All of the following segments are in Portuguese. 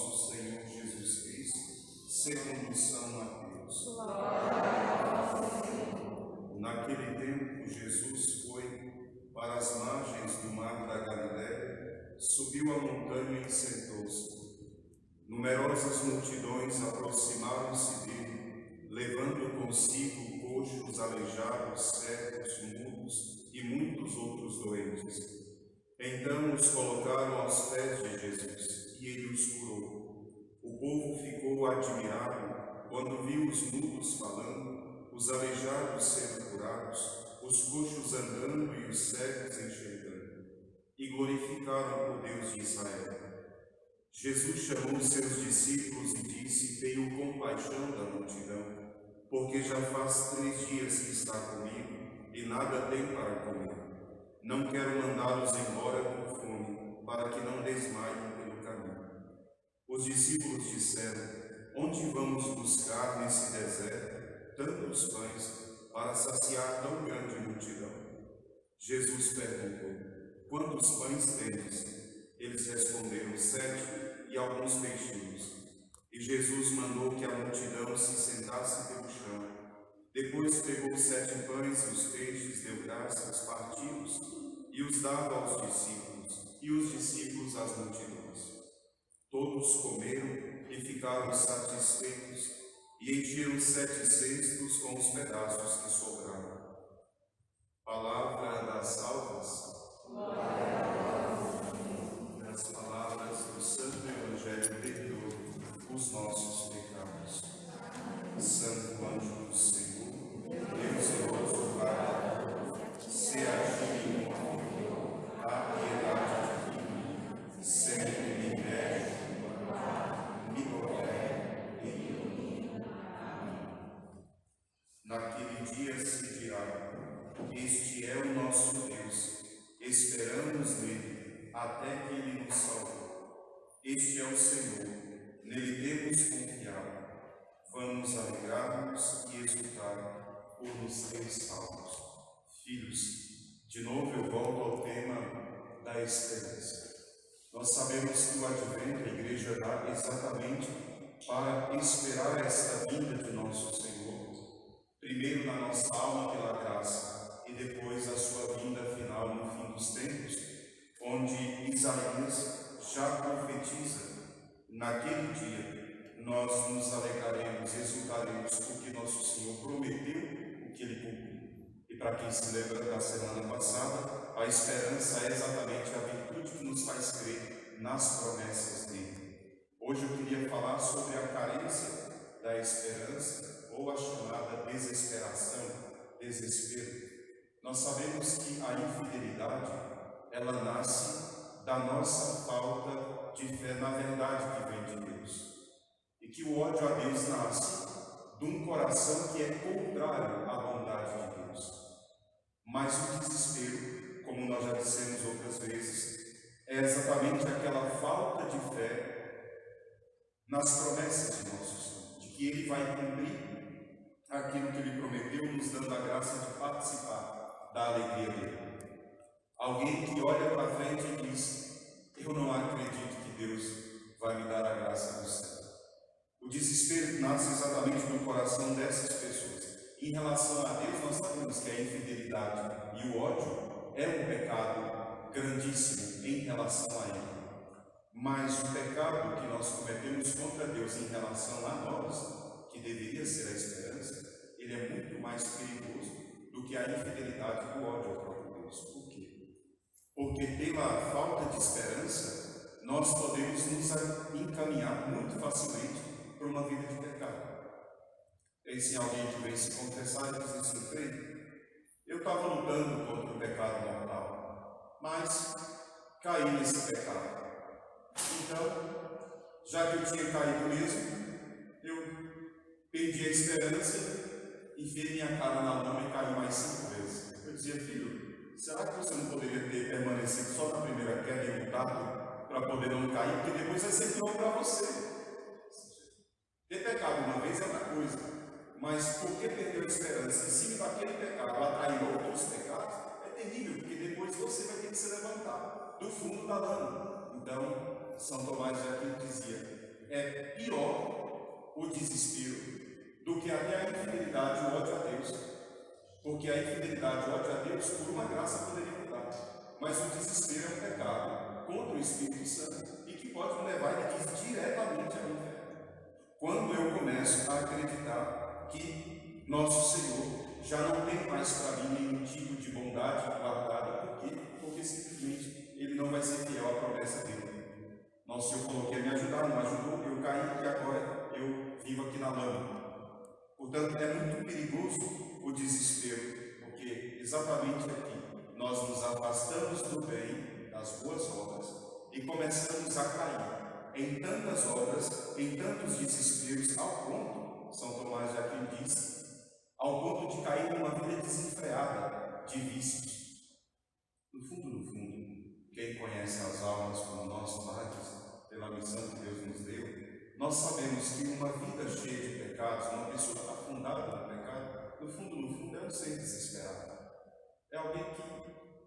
nosso Senhor Jesus Cristo, segundo São Mateus. Naquele tempo, Jesus foi para as margens do mar da Galiléia, subiu a montanha e sentou-se. Numerosas multidões aproximaram-se dele, levando consigo coxos, aleijados, cegos, mudos e muitos outros doentes. Então os colocaram aos pés de Jesus, e ele os curou. O povo ficou admirado quando viu os mudos falando, os aleijados sendo curados, os coxos andando e os cegos enxergando, e glorificaram o Deus de Israel. Jesus chamou seus discípulos e disse: tenho compaixão da multidão, porque já faz 3 dias que está comigo e nada tem para comer. Não quero mandá-los embora com fome, para que não desmaiem pelo caminho. Os discípulos disseram: onde vamos buscar nesse deserto tantos pães para saciar tão grande multidão? Jesus perguntou: quantos pães tendes? Eles responderam: 7 e alguns peixinhos. E Jesus mandou que a multidão se sentasse pelo chão. Depois pegou 7 pães e os peixes, deu graças, partiu-os e os dava aos discípulos, e os discípulos às multidões. Todos comeram e ficaram satisfeitos, e encheram 7 cestos com os pedaços que sobraram. Palavra da salvação. As palavras do Santo Evangelho perdoam os nossos pecados. Santo anjo do Senhor, Deus e nosso Pai, se agir em a piedade divina, sempre me mede, me protege e ilumina. Naquele dia se dirá: este é o nosso Deus, esperamos nele até que ele nos salvou. Este é o Senhor, nele temos confiado. Vamos alegrar-nos e exultar por nos ter salvos. Filhos, de novo eu volto ao tema da esperança. Nós sabemos que o advento, a igreja dá exatamente para esperar esta vinda de nosso Senhor, primeiro na nossa alma pela graça, e depois a sua vinda final no fim dos tempos, onde Isaías já profetiza: naquele dia nós nos alegraremos, exultaremos, porque nosso Senhor prometeu o que ele cumpriu. E para quem se lembra da semana passada, a esperança é exatamente a virtude que nos faz crer nas promessas dele. Hoje eu queria falar sobre a carência da esperança, ou a chamada desesperação, desespero. Nós sabemos que a infidelidade, ela nasce da nossa falta de fé na verdade que vem de Deus. E que o ódio a Deus nasce de um coração que é contrário à bondade de Deus. Mas o desespero, como nós já dissemos outras vezes, é exatamente aquela falta de fé nas promessas de nosso Senhor, de que Ele vai cumprir aquilo que Ele prometeu, nos dando a graça de participar da alegria dele. Alguém que olha para frente e diz: eu não acredito que Deus vai me dar a graça do céu. O desespero nasce exatamente no coração dessas pessoas. Em relação a Deus, nós sabemos que a infidelidade e o ódio é um pecado grandíssimo em relação a Ele. Mas o pecado que nós cometemos contra Deus em relação a nós, que deveria ser a esperança, ele é muito mais perigoso do que a infidelidade e o ódio ao próprio Deus. Por quê? Porque pela falta de esperança, nós podemos nos encaminhar muito facilmente para uma vida de pecado. Pense em alguém que vem se confessar e diz assim: eu estava lutando contra o pecado mortal, mas caí nesse pecado. Então, já que eu tinha caído mesmo, eu perdi a esperança, enfiei minha cara na lama e caí mais 5 vezes. Eu dizia: filho, será que você não poderia ter permanecido só na primeira queda e lutado para poder não cair? Porque depois vai ser pior para você. Ter pecado uma vez é uma coisa, mas por que perder a esperança? Em cima daquele pecado, atrair outros pecados, é terrível, porque depois você vai ter que se levantar do fundo da lama. Então, São Tomás de Aquino dizia: é pior o desespero do que até a infidelidade e o ódio a Deus. Porque a infidelidade e o ódio a Deus, por uma graça, poderia mudar. Mas o desespero é um pecado contra o Espírito Santo e que pode me levar, ele diz, diretamente ao inferno. Quando eu começo a acreditar que nosso Senhor já não tem mais para mim nenhum tipo de bondade guardada, por quê? Porque simplesmente ele não vai ser fiel à promessa dele. Nosso Senhor falou que ia me ajudar, não ajudou, eu caí e agora eu vivo aqui na lama. Portanto, é muito perigoso o desespero, porque exatamente aqui nós nos afastamos do bem, das boas obras, e começamos a cair em tantas obras, em tantos desesperos, ao ponto, São Tomás de Aquino diz, ao ponto de cair numa vida desenfreada de vícios. No fundo, quem conhece as almas como nós pais, pela missão que Deus nos deu, nós sabemos que uma vida cheia de pecados, uma pessoa afundada no pecado, no fundo, é um ser desesperado. É alguém que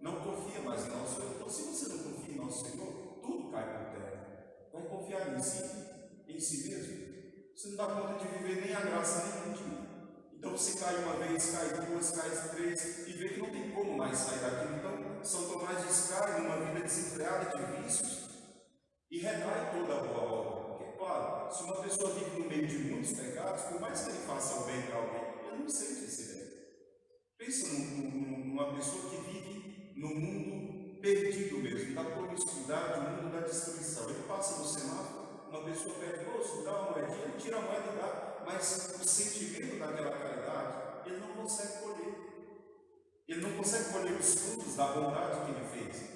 não confia mais em nosso Senhor. Então, se você não confia em nosso Senhor, tudo cai por terra. Vai confiar em si mesmo. Você não dá conta de viver nem a graça nem um dia. Então você cai uma vez, cai duas, cai três, e vê que não tem como mais sair daquilo. Então, São Tomás diz, cai numa vida desenfreada de vícios e retrai toda a boa obra. Porque, claro, se uma pessoa vive no meio de muitos pecados, por mais que ele faça o bem para alguém, ele não sente esse bem. Pensa numa pessoa que vive no mundo perdido mesmo, da promiscuidade, no mundo da destruição. Ele passa no semáforo, uma pessoa pede, dá uma moedinha, ele tira a moeda e dá, mas o sentimento daquela caridade, ele não consegue colher. Ele não consegue colher os frutos da bondade que ele fez.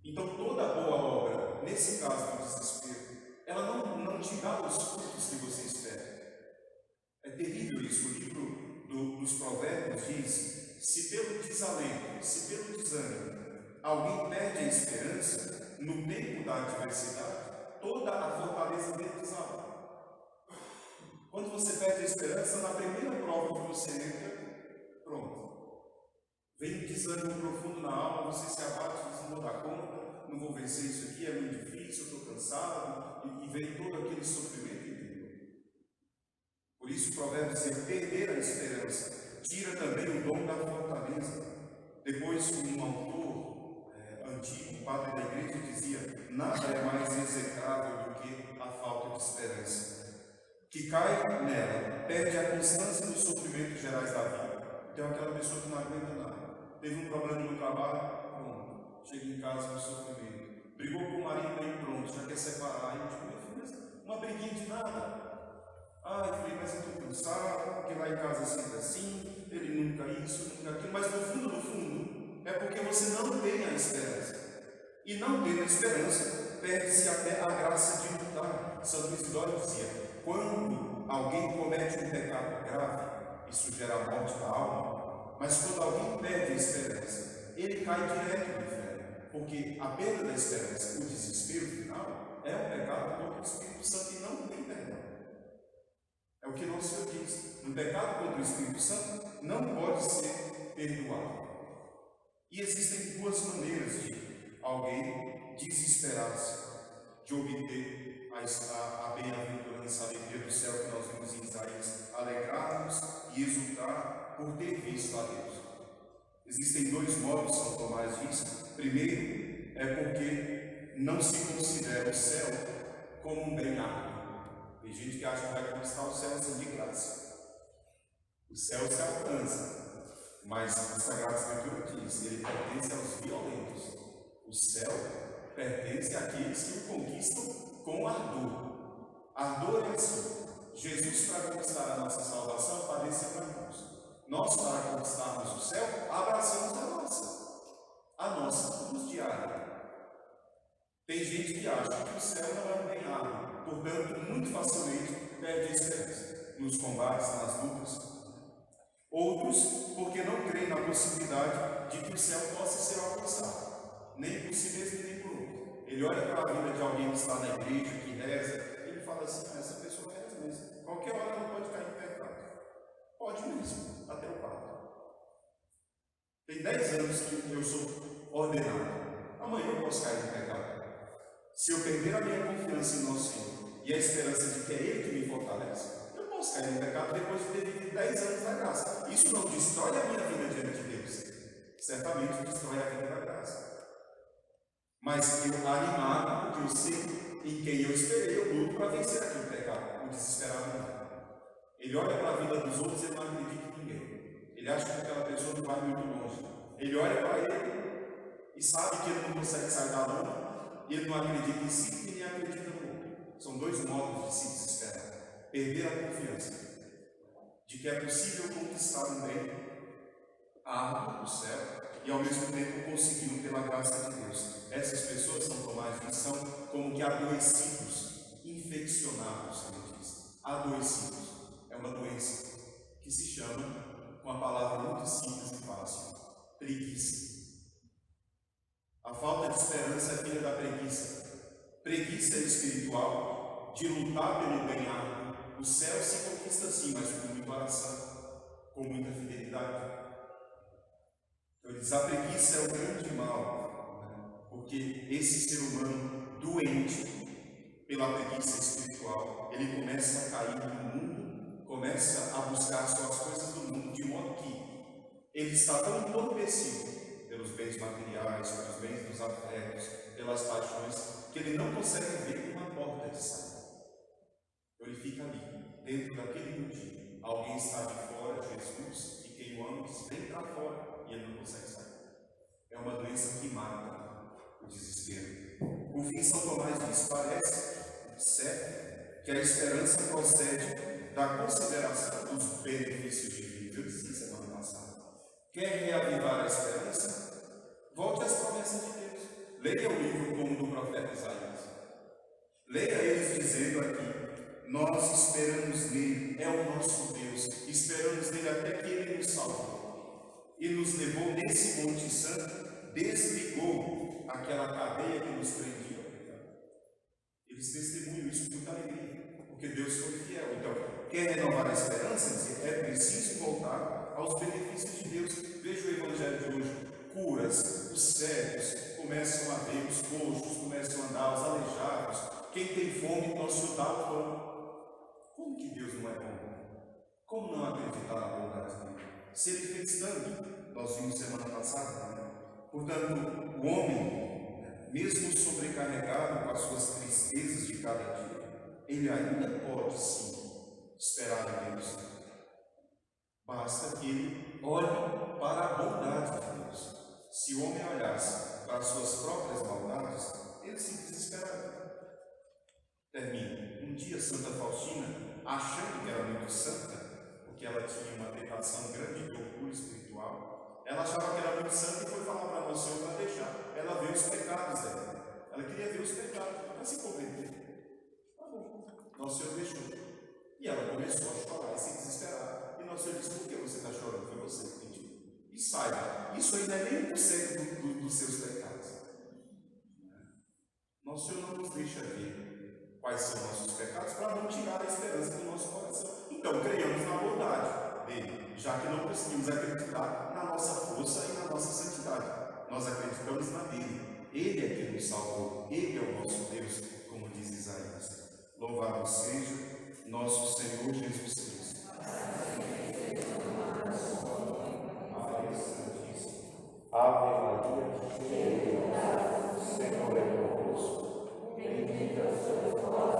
Então, toda boa obra, nesse caso do desespero, ela não te dá os frutos que você espera. É terrível isso. O livro dos Provérbios diz: se pelo desalento, se pelo desânimo, alguém perde a esperança, no tempo da adversidade, toda a fortaleza dele desaba. Quando você perde a esperança, na primeira prova que você entra, pronto. Vem um desânimo profundo na alma, você se abate, você não dá conta, não vou vencer isso aqui, é muito difícil, eu estou cansado, e vem todo aquele sofrimento interior. Por isso o provérbio diz: perder a esperança tira também o dom da fortaleza. Depois, um autor antigo, padre da igreja, dizia: nada é mais execrável do que a falta de esperança. Que cai nela, perde a constância dos sofrimentos gerais da vida. Então, aquela pessoa que não aguenta nada. Teve um problema no trabalho, pronto. Chega em casa com sofrimento. Brigou com o marido, bem pronto, já quer separar. Aí eu digo: meu filho, uma briguinha de nada. Ai, filho, mas eu estou cansado, porque lá em casa é sempre assim, ele nunca isso, nunca aquilo. Mas no fundo, é porque você não tem a esperança. E não tendo a esperança, perde-se até a graça de lutar. Santo Isidoro dizia: quando alguém comete um pecado grave, isso gera a morte da alma. Mas quando alguém perde a esperança, ele cai direto no inferno. Porque a perda da esperança, o desespero final, é um pecado contra o Espírito Santo e não tem perdão. É o que nosso Senhor diz: um pecado contra o Espírito Santo não pode ser perdoado. E existem duas maneiras de alguém desesperar-se de obter a bem-aventurança, a alegria do céu que nós vimos em Isaías, alegrar-nos e exultar por ter visto a Deus. Existem dois modos, São Tomás diz. Primeiro, é porque não se considera o céu como um bem árduo. Tem gente que acha que vai conquistar o céu assim de graça. O céu se alcança, mas a Sagrada Escritura diz: ele pertence aos violentos. O céu pertence àqueles que o conquistam com ardor. Ardor é assim: Jesus, para conquistar a nossa salvação, padeceu na cruz. Nós, para conquistarmos o céu, abraçamos a nossa cruz diária. Tem gente que acha que o céu não é um bem árduo, portanto, muito facilmente perde a esperança nos combates, nas lutas. Outros, porque não creem na possibilidade de que o céu possa ser alcançado, nem por si mesmo, nem por outro. Ele olha para a vida de alguém que está na igreja, que reza, ele fala assim: essa pessoa reza mesmo. Qualquer hora ela pode cair em pecado. Pode mesmo, até o padre. Tem 10 anos que eu sou ordenado. Amanhã eu posso cair em pecado. Se eu perder a minha confiança em nosso Senhor e a esperança de que é Ele que me fortalece, eu posso cair no pecado depois de ter vivido 10 anos da graça. Isso não destrói a minha vida diante de Deus. Certamente destrói a vida da graça. Mas eu animado, porque eu sei em quem eu esperei, eu luto para vencer aquele pecado, o desesperado não. Ele olha para a vida dos outros e não acredita em ninguém. Ele acha que aquela pessoa não vai muito longe. Ele olha para ele e sabe que ele não consegue sair da lama, e ele não acredita em si e nem acredita no outro. São dois modos de se desesperar. Perder a confiança de que é possível conquistar um bem, a árvore do céu, e ao mesmo tempo conseguindo pela graça de Deus. Essas pessoas, São Tomás diz, são como que adoecidos, infeccionados, ele diz. Adoecidos é uma doença que se chama, com uma palavra muito simples e fácil, preguiça. A falta de esperança é filha da preguiça. Preguiça espiritual, de lutar pelo bem árduo. O céu se conquista sim, mas com muito coração, com muita fidelidade. Então ele diz, a preguiça é o grande mal, porque esse ser humano doente pela preguiça espiritual, ele começa a cair no mundo, começa a buscar só as coisas do mundo, de modo que ele está tão entorpecido pelos bens materiais, pelos bens dos afetos, pelas paixões, que ele não consegue ver uma porta de saída. Ele fica ali, dentro daquele mundinho. Alguém está de fora, Jesus, e quem o ama diz, vem para fora, e ele não consegue sair. É uma doença que mata o desespero. Por fim, São Tomás diz, parece certo que a esperança procede da consideração dos benefícios divinos. Eu disse semana passada. Quer reavivar a esperança? Volte às promessas de Deus. Leia o livro como do profeta Isaías. Leia eles dizendo aqui, nós esperamos nele, é o nosso Deus, esperamos nele até que ele nos salvou. E nos levou nesse Monte Santo, desligou aquela cadeia que nos prendia. Eles testemunham isso com muita alegria, porque Deus foi fiel. Então, quer renovar a esperança? É preciso voltar aos benefícios de Deus. Veja o Evangelho de hoje: curas, os cegos começam a ver, os coxos começam a andar, os aleijados. Quem tem fome, nós Senhor dá o pão. Como que Deus não é bom? Como não acreditar na bondade dele? Se ele fez tanto, nós vimos semana passada, né? Portanto, o homem, mesmo sobrecarregado com as suas tristezas de cada dia, ele ainda pode sim esperar em Deus. Basta que ele olhe para a bondade de Deus. Se o homem olhasse para as suas próprias maldades, ele se desesperaria. Termina. Um dia, Santa Faustina, achando que era muito santa, porque ela tinha uma tentação grande de orgulho espiritual, ela achava que era muito santa e foi falar para Nosso Senhor para deixar. Ela vê os pecados dela. Ela queria ver os pecados para se converter. Tá bom. Nosso Senhor deixou. E ela começou a chorar e se desesperar. E Nosso Senhor disse: por que você está chorando? Foi você que pediu. E saiba, isso ainda é nem 1% dos seus pecados. Nosso Senhor não nos deixa ver quais são nossos pecados para não tirar a esperança do nosso coração. Então, creiamos na bondade dele, já que não conseguimos acreditar na nossa força e na nossa santidade. Nós acreditamos na dele. Ele é quem nos salvou. Ele é o nosso Deus, como diz Isaías. Louvado seja nosso Senhor Jesus Cristo. Ave Santíssima. Ave Maria, cheia de graça, o Senhor é convosco. Bendita sois vós